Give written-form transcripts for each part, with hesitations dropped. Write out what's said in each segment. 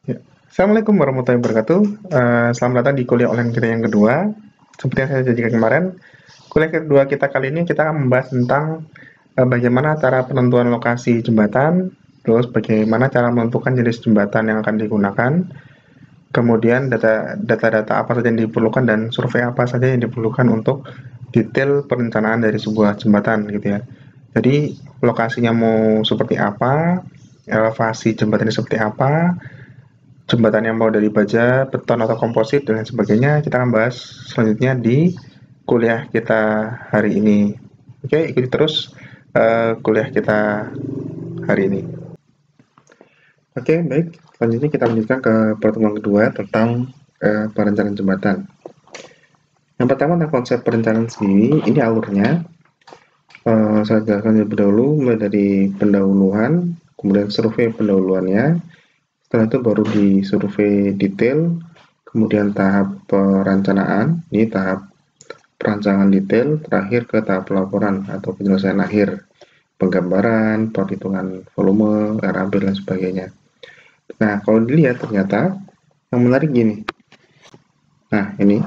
Ya. Assalamualaikum warahmatullahi wabarakatuh. Selamat datang di kuliah online kita yang kedua. Seperti yang saya janjikan kemarin, kuliah kedua kita kali ini kita akan membahas tentang bagaimana cara penentuan lokasi jembatan, terus bagaimana cara menentukan jenis jembatan yang akan digunakan, kemudian data-data apa saja yang diperlukan dan survei apa saja yang diperlukan untuk detail perencanaan dari sebuah jembatan gitu ya. Jadi lokasinya mau seperti apa, elevasi jembatan ini seperti apa, jembatan yang mau dari baja, beton atau komposit dan lain sebagainya kita akan bahas selanjutnya di kuliah kita hari ini. Oke, ikuti terus kuliah kita hari ini. Oke, baik. Selanjutnya kita lanjutkan ke pertemuan kedua tentang perencanaan jembatan. Yang pertama tentang konsep perencanaan sendiri, ini alurnya. Saya jelaskan terlebih dahulu mulai dari pendahuluan, kemudian survei pendahuluannya, setelah itu baru disurvei detail, kemudian tahap perencanaan, ini tahap perancangan detail, terakhir ke tahap pelaporan atau penyelesaian akhir, penggambaran, perhitungan volume, RAB, dan sebagainya. Nah, kalau dilihat ternyata yang menarik gini. Nah, ini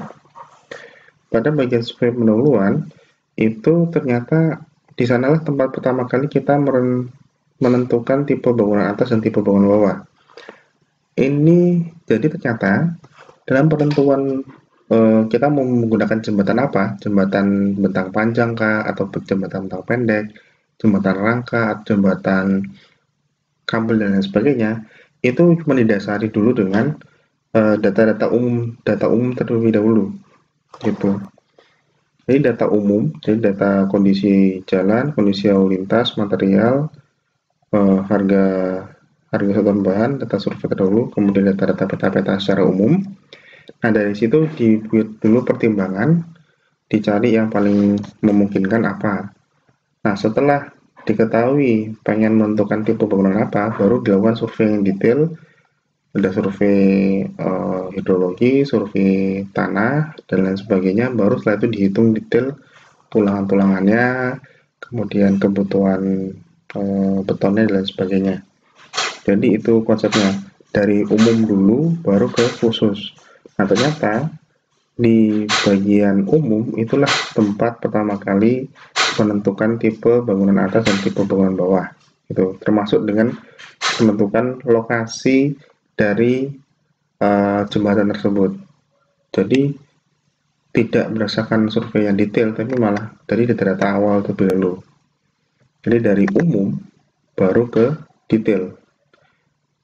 pada bagian survei pendahuluan itu ternyata di sanalah tempat pertama kali kita menentukan tipe bangunan atas dan tipe bangunan bawah. Ini jadi ternyata dalam penentuan kita mau menggunakan jembatan apa, jembatan bentang panjang kah, atau jembatan bentang pendek, jembatan rangka, atau jembatan kabel dan lain sebagainya, itu cuma didasari dulu dengan data umum terlebih dahulu, gitu. Jadi data umum, jadi data kondisi jalan, kondisi lalu lintas, material, harga harga satuan bahan, data survei terdahulu, kemudian data-data peta-peta secara umum. Nah, dari situ dibuat dulu pertimbangan, dicari yang paling memungkinkan apa. Nah, setelah diketahui pengen menentukan tipe bangunan apa, baru dilakukan survei yang detail, ada survei hidrologi, survei tanah, dan lain sebagainya, baru setelah itu dihitung detail tulangan-tulangannya, kemudian kebutuhan betonnya, dan lain sebagainya. Jadi itu konsepnya, dari umum dulu, baru ke khusus. Nah, ternyata di bagian umum itulah tempat pertama kali menentukan tipe bangunan atas dan tipe bangunan bawah. Itu termasuk dengan menentukan lokasi dari jembatan tersebut. Jadi tidak berdasarkan survei yang detail, tapi malah dari data-data awal terlebih dahulu. Jadi dari umum baru ke detail.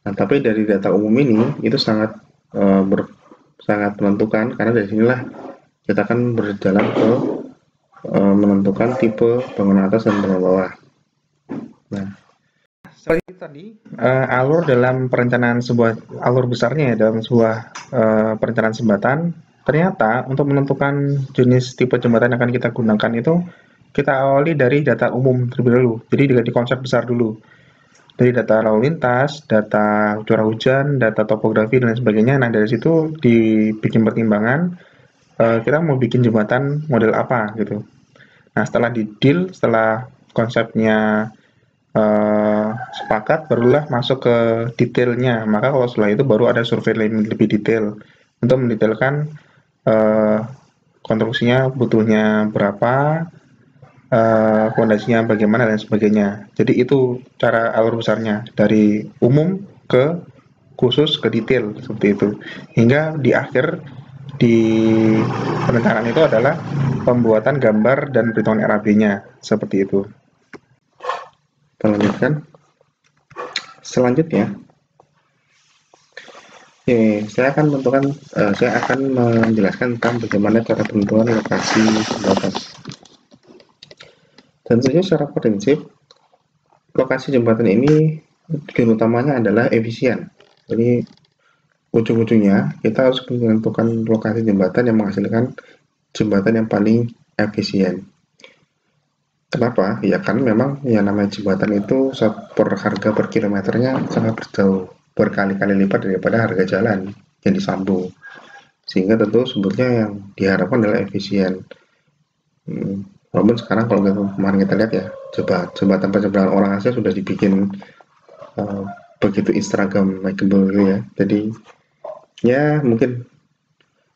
Nah, tapi dari data umum ini itu sangat menentukan karena dari sinilah kita akan berjalan ke menentukan tipe bangunan atas dan bangunan bawah. Nah, setelah itu tadi alur dalam perencanaan sebuah alur besarnya ya dalam sebuah perencanaan jembatan, ternyata untuk menentukan jenis tipe jembatan yang akan kita gunakan itu kita awali dari data umum terlebih dahulu. Jadi di konsep besar dulu. Dari data lalu lintas, data curah hujan, data topografi dan lain sebagainya. Nah, dari situ dibikin pertimbangan kita mau bikin jembatan model apa gitu. Nah, setelah di deal, setelah konsepnya sepakat, barulah masuk ke detailnya. Maka kalau setelah itu baru ada survei lebih detail untuk mendetailkan eh, konstruksinya butuhnya berapa, fondasinya bagaimana dan sebagainya. Jadi itu cara alur besarnya dari umum ke khusus ke detail seperti itu. Hingga di akhir di perencanaan itu adalah pembuatan gambar dan perhitungan RAB-nya seperti itu. Kita lanjutkan. Selanjutnya, saya akan menjelaskan tentang bagaimana cara penentuan lokasi jembatan. Tentunya secara prinsip, lokasi jembatan ini tujuan utamanya adalah efisien. Jadi ujung-ujungnya kita harus menentukan lokasi jembatan yang menghasilkan jembatan yang paling efisien. Kenapa? Ya kan memang yang namanya jembatan itu harga per kilometernya sangat berjauh, berkali-kali lipat daripada harga jalan yang disambung. Sehingga tentu sebetulnya yang diharapkan adalah efisien. Walaupun sekarang kalau kemarin kita lihat ya, jembatan penyeberangan orang Asia sudah dibikin begitu Instagramable gitu ya. Jadi ya mungkin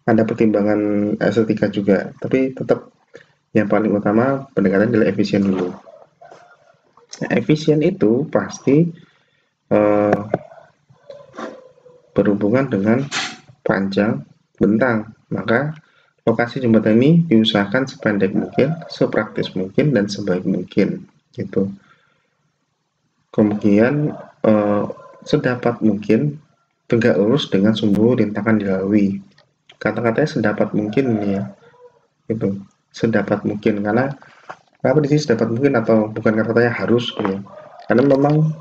ada pertimbangan estetika juga, tapi tetap yang paling utama pendekatan adalah efisien dulu. Nah, efisien itu pasti eh, berhubungan dengan panjang bentang. Maka lokasi jembatan ini diusahakan sependek mungkin, sepraktis mungkin, dan sebaik mungkin. Gitu. Kemudian sedapat mungkin tegak lurus dengan sumbu rintangan dilalui. Kata-katanya sedapat mungkin nih ya, itu sedapat mungkin karena apa di sini sedapat mungkin atau bukan kata-katanya harus gitu ya. Karena memang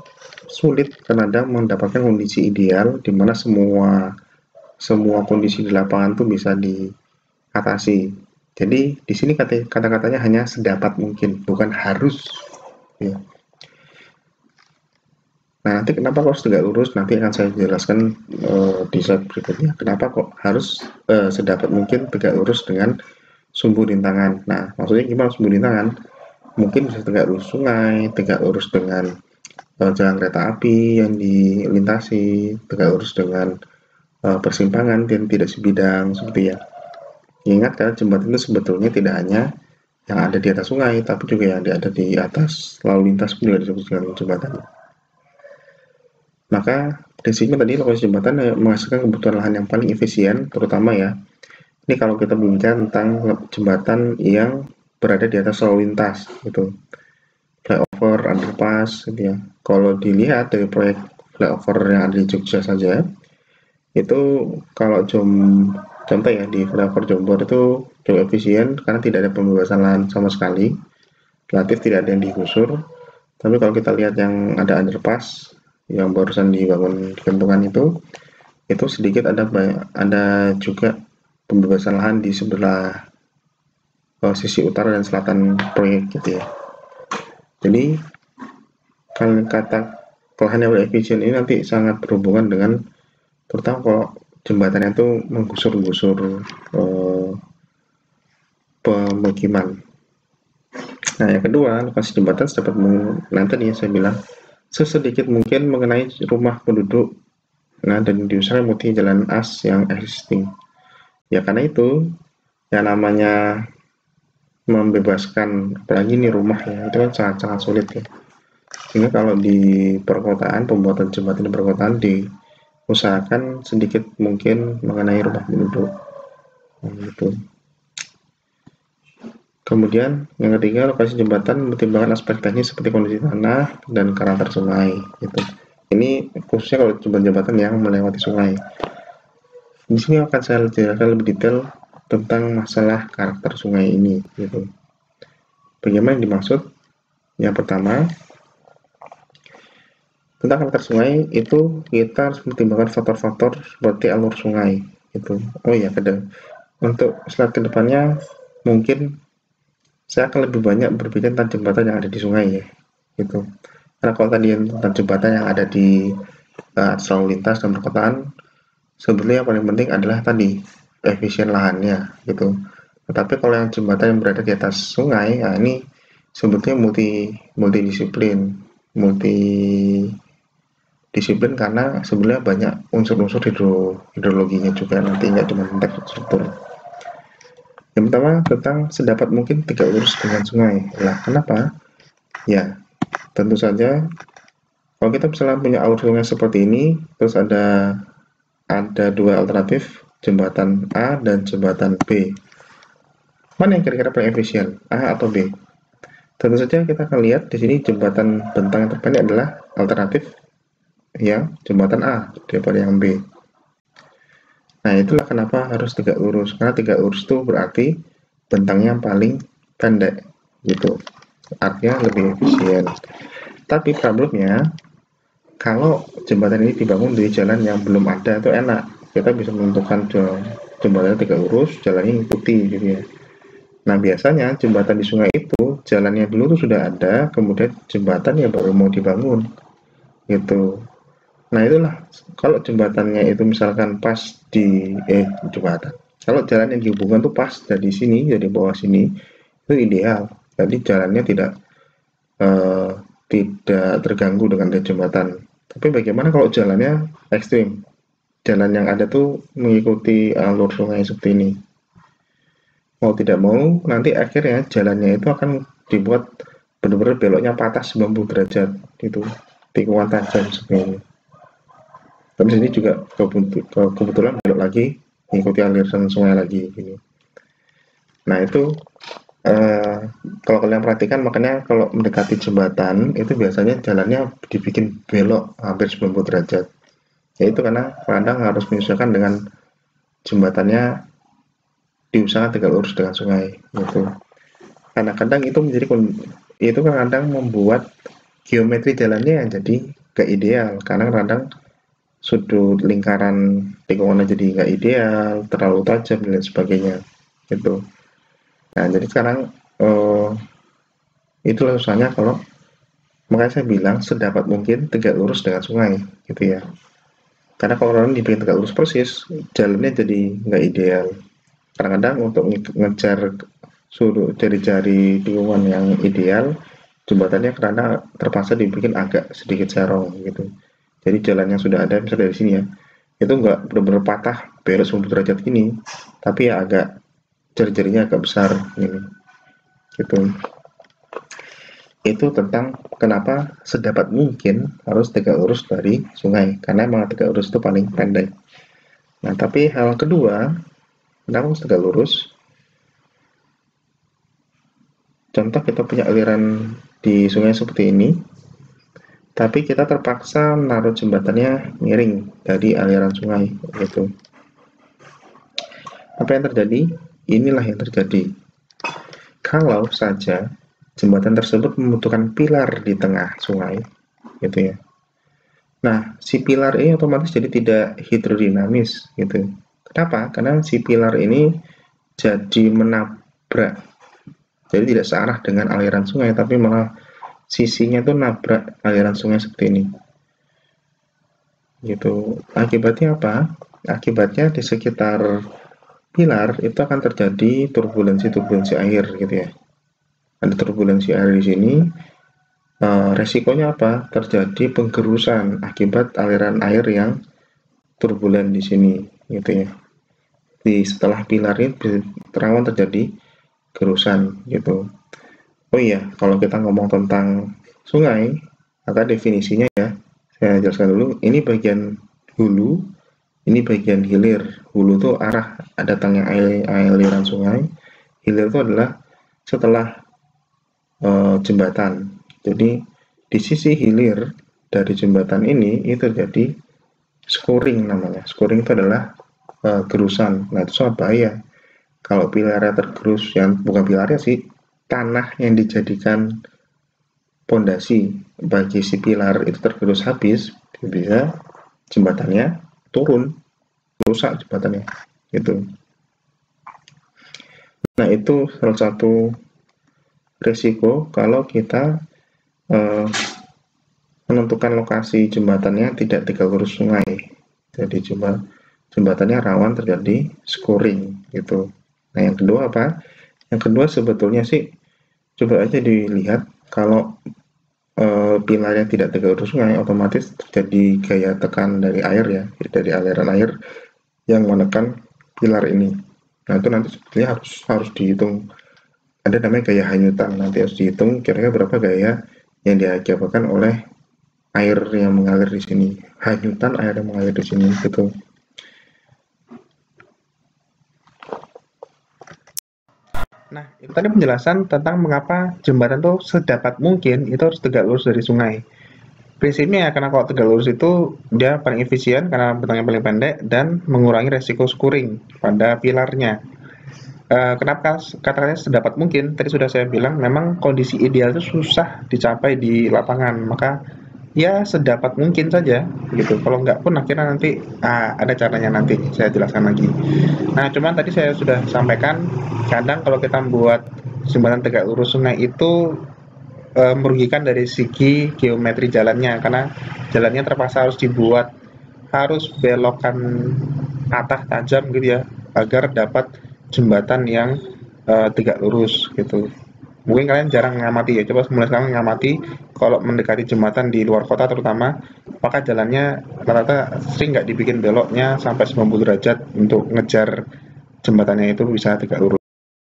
sulit kadang mendapatkan kondisi ideal di mana semua kondisi di lapangan tuh bisa diatasi. Jadi di sini kata-katanya hanya sedapat mungkin, bukan harus. Ya. Nah, nanti kenapa kok tegak lurus? Nanti akan saya jelaskan di slide berikutnya. Kenapa kok harus sedapat mungkin tegak lurus dengan sumbu rintangan. Nah, maksudnya gimana sumbu rintangan? Mungkin bisa tegak lurus sungai, tegak lurus dengan jalan kereta api yang dilintasi, tegak lurus dengan persimpangan dan tidak sebidang seperti ya. Ingat kan jembatan itu sebetulnya tidak hanya yang ada di atas sungai, tapi juga yang ada di atas lalu lintas pun juga disebut dengan jembatan. Maka prinsipnya tadi lokasi jembatan menghasilkan kebutuhan lahan yang paling efisien, terutama ya. Ini kalau kita berbicara tentang jembatan yang berada di atas lalu lintas, gitu. Flyover, underpass, gitu ya. Kalau dilihat dari proyek flyover yang ada di Jogja saja, itu kalau contoh ya di flyover Jombor itu cukup efisien karena tidak ada pembebasan lahan sama sekali, relatif tidak ada yang digusur. Tapi kalau kita lihat yang ada underpass yang barusan dibangun di Kentungan itu sedikit ada juga pembebasan lahan di sebelah sisi utara dan selatan proyek gitu ya. Jadi kalau kata lahan yang efisien ini nanti sangat berhubungan dengan terutama kalau jembatannya itu menggusur-gusur pemukiman. Nah, yang kedua, lokasi jembatan dapat nanti nih saya bilang sesedikit mungkin mengenai rumah penduduk. Nah, dan diusahakan memutih jalan as yang existing. Ya karena itu, yang namanya membebaskan, apalagi ini rumah ya, itu kan sangat-sangat sulit ya. Sehingga kalau di perkotaan, pembuatan jembatan di perkotaan diusahakan sedikit mungkin mengenai rumah penduduk. Nah, gitu. Kemudian yang ketiga, lokasi jembatan mempertimbangkan aspek teknis seperti kondisi tanah dan karakter sungai. Gitu. Ini khususnya kalau jembatan yang melewati sungai. Di sini akan saya jelaskan lebih detail tentang masalah karakter sungai ini. Gitu. Bagaimana yang dimaksud? Yang pertama, tentang karakter sungai itu kita harus mempertimbangkan faktor-faktor seperti alur sungai. Gitu. Oh ya, untuk slide kedepannya mungkin saya akan lebih banyak berbicara tentang jembatan yang ada di sungai ya, gitu. Karena kalau tadi tentang jembatan yang ada di lalu lintas dan perkotaan, sebetulnya yang paling penting adalah tadi efisien lahannya, gitu. Tetapi kalau yang jembatan yang berada di atas sungai, nah ini sebetulnya multidisiplin, multidisiplin karena sebenarnya banyak unsur-unsur hidrologinya juga nanti nggak cuma tentang struktur. Yang pertama tentang sedapat mungkin tegak lurus dengan sungai. Lah, kenapa? Ya, tentu saja kalau kita misalnya punya alur sungai seperti ini, terus ada dua alternatif, jembatan A dan jembatan B. Mana yang kira-kira paling efisien, A atau B? Tentu saja kita akan lihat di sini jembatan bentang yang terpendek adalah alternatif yang jembatan A daripada yang B. Nah, itulah kenapa harus tegak lurus. Karena tegak lurus itu berarti bentangnya yang paling pendek, gitu. Artinya lebih efisien. Tapi problemnya, kalau jembatan ini dibangun di jalan yang belum ada, itu enak. Kita bisa menentukan jembatannya tegak lurus, jalannya ngikuti, gitu ya. Nah, biasanya jembatan di sungai itu, jalannya dulu tuh sudah ada, kemudian jembatan ya baru mau dibangun, gitu. Nah itulah kalau jembatannya itu misalkan pas di jembatan. Kalau jalan yang dihubungkan tuh pas dari sini dari bawah sini itu ideal. Jadi jalannya tidak tidak terganggu dengan jembatan. Tapi bagaimana kalau jalannya ekstrim? Jalan yang ada tuh mengikuti alur sungai seperti ini. Mau tidak mau, nanti akhirnya jalannya itu akan dibuat benar-benar beloknya patah 90 derajat, itu tikungan tajam seperti ini. Tapi sini juga kebetulan belok lagi, mengikuti aliran sungai lagi gini. Nah itu kalau kalian perhatikan, makanya kalau mendekati jembatan itu biasanya jalannya dibikin belok hampir 90 derajat. Yaitu karena kadang harus menyesuaikan dengan jembatannya, diusahakan tegak lurus dengan sungai gitu. Kadang-kadang itu kadang membuat geometri jalannya yang jadi gak ideal, karena kadang sudut lingkaran tikungannya jadi nggak ideal, terlalu tajam dan lain sebagainya gitu. Nah jadi sekarang itulah susahnya, kalau makanya saya bilang sedapat mungkin tegak lurus dengan sungai gitu ya. Karena kalau orang dibikin tegak lurus persis, jalannya jadi nggak ideal. Kadang-kadang untuk ngejar suruh jari-jari tikungan yang ideal, jembatannya karena terpaksa dibikin agak sedikit serong gitu. Jadi jalan yang sudah ada, misalnya dari sini ya, itu nggak benar-benar patah belok 90 derajat gini, tapi ya agak jari-jarinya agak besar gini gitu. Itu tentang kenapa sedapat mungkin harus tegak lurus dari sungai, karena emang tegak lurus itu paling pendek. Nah tapi hal kedua, kenapa harus tegak lurus? Contoh, kita punya aliran di sungai seperti ini, tapi kita terpaksa menaruh jembatannya miring dari aliran sungai gitu. Apa yang terjadi? Inilah yang terjadi. Kalau saja jembatan tersebut membutuhkan pilar di tengah sungai gitu ya. Nah, si pilar ini otomatis jadi tidak hidrodinamis gitu. Kenapa? Karena si pilar ini jadi menabrak. Jadi tidak searah dengan aliran sungai, tapi malah sisinya tuh nabrak aliran sungai seperti ini. Gitu. Akibatnya apa? Akibatnya di sekitar pilar itu akan terjadi turbulensi air gitu ya. Ada turbulensi air di sini. Resikonya apa? Terjadi penggerusan akibat aliran air yang turbulen di sini gitu ya. Di setelah pilar ini terawan terjadi gerusan gitu. Oh iya, kalau kita ngomong tentang sungai, maka definisinya ya, saya jelaskan dulu. Ini bagian hulu, ini bagian hilir. Hulu itu arah datangnya aliran sungai. Hilir itu adalah setelah jembatan. Jadi di sisi hilir dari jembatan ini itu terjadi scoring namanya. Scoring itu adalah gerusan. Nah itu sangat bahaya. Kalau pilarnya tergerus, yang bukan pilarnya sih, tanah yang dijadikan pondasi bagi si pilar itu tergerus habis, bisa jembatannya turun, rusak jembatannya gitu. Nah itu salah satu risiko kalau kita menentukan lokasi jembatannya tidak tegak lurus sungai. Jadi jembatannya rawan terjadi scoring gitu. Nah yang kedua apa? Yang kedua sebetulnya sih, coba aja dilihat, kalau pilarnya tidak tegak lurus sungai, otomatis terjadi gaya tekan dari air ya, dari aliran air yang menekan pilar ini. Nah itu nanti sebetulnya harus dihitung. Ada namanya gaya hanyutan, nanti harus dihitung kira-kira berapa gaya yang diakibatkan oleh air yang mengalir di sini, hanyutan air yang mengalir di sini gitu. Nah, itu tadi penjelasan tentang mengapa jembatan tuh sedapat mungkin itu harus tegak lurus dari sungai. Prinsipnya ya, karena kalau tegak lurus itu dia paling efisien karena bentangnya paling pendek dan mengurangi resiko scoring pada pilarnya. Kenapa katakannya sedapat mungkin? Tadi sudah saya bilang, memang kondisi ideal itu susah dicapai di lapangan, maka ya sedapat mungkin saja gitu. Kalau nggak pun akhirnya nanti ada caranya, nanti saya jelaskan lagi. Nah, cuman tadi saya sudah sampaikan, kadang kalau kita membuat jembatan tegak lurus sungai itu merugikan dari segi geometri jalannya, karena jalannya terpaksa harus belokan patah tajam gitu ya, agar dapat jembatan yang tegak lurus gitu. Mungkin kalian jarang ngamati ya, coba mulai sekarang ngamati kalau mendekati jembatan di luar kota terutama, maka jalannya rata-rata sering nggak dibikin beloknya sampai 90 derajat untuk ngejar jembatannya itu bisa tegak lurus.